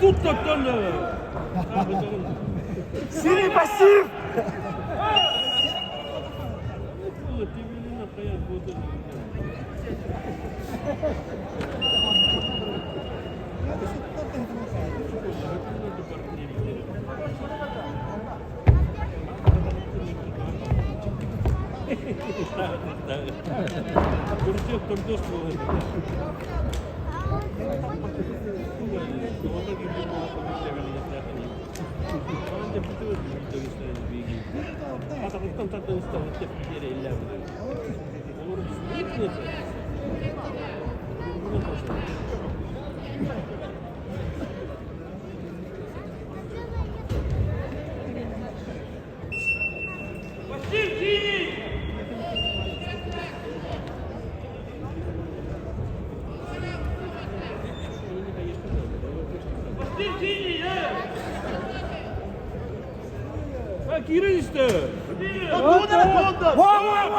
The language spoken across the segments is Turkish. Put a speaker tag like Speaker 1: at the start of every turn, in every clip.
Speaker 1: tutto attorno.
Speaker 2: Siri passif.
Speaker 1: Kira işte.
Speaker 2: Var.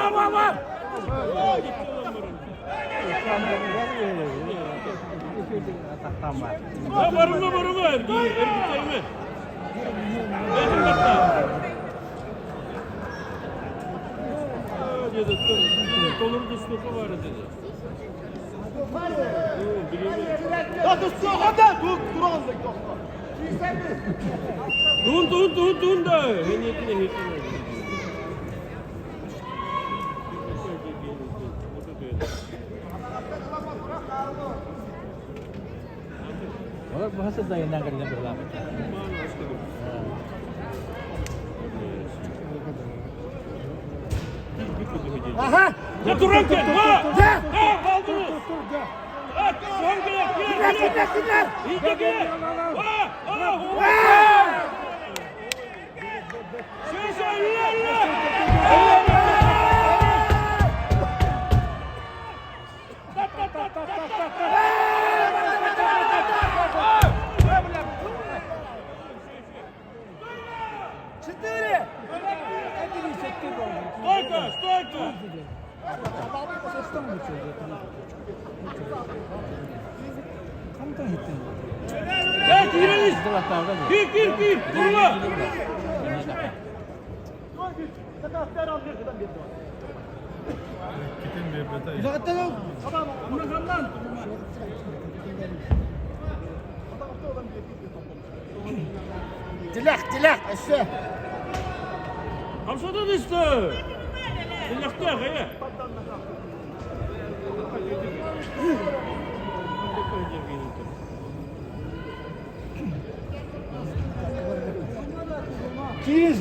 Speaker 1: Ha barınma. Erkeklerime. Benim hatta. Dedi. Tolur dostluğu var dedi.
Speaker 2: Ya dostluğu hadi. Dur ağzına.
Speaker 1: Dun da. Heniyetine.
Speaker 3: Orang bahasa dah yang nak kerja berlama.
Speaker 2: Aha.
Speaker 1: Ya dururken.
Speaker 2: Ya.
Speaker 1: Kaldınız. Son gel.
Speaker 2: Kimler?
Speaker 1: İyice gel.
Speaker 2: Четыре.
Speaker 1: Стойка. Ya girelim.
Speaker 3: Itulah tahu kan?
Speaker 1: Gir. Durma.
Speaker 2: Dilek aşağı.
Speaker 1: Hamsada da işte. Dilekte ya.
Speaker 2: Kiz.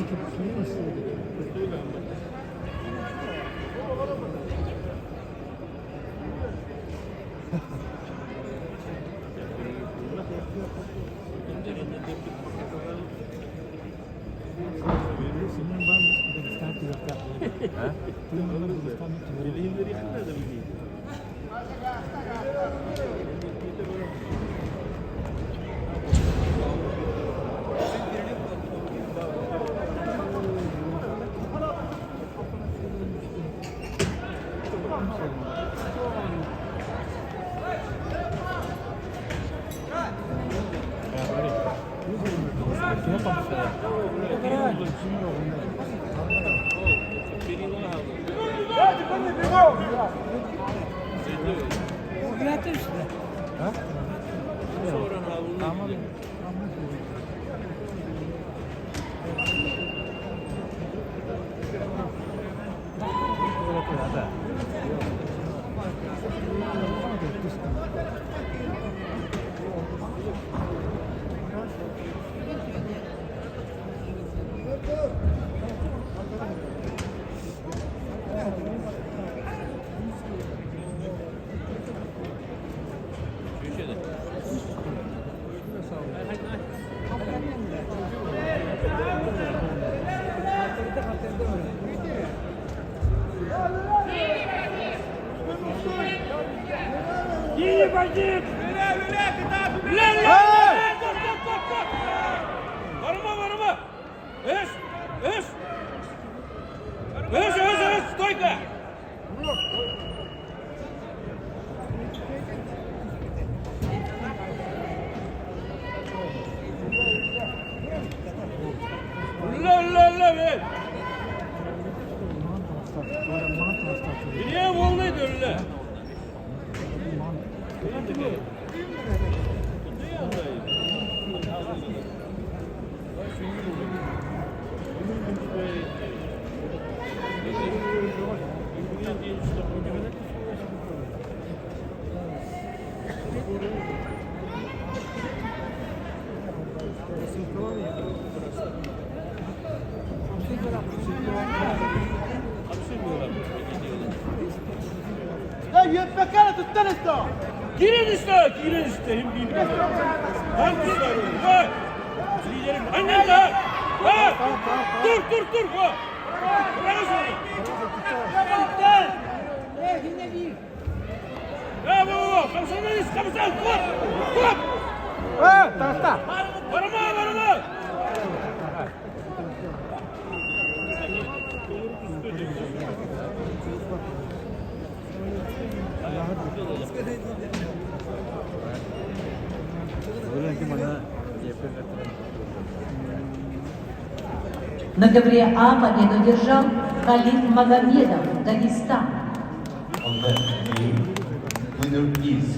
Speaker 1: ver. Niye volnaydı öyle?
Speaker 2: لا يتفكرت الثالثة.
Speaker 1: Girin işte, girin işte. Hem değil mi? Hangi işler öyle? Ha? Liderim, annen de ha? Ha? Dur, ha? Bırak şunu. Bravo, kapısanız, kapısan, kop!
Speaker 2: Tarafta.
Speaker 1: Varma!
Speaker 4: На ковре А победу держал Халид Магомедов, Дагестан.
Speaker 5: On the winner is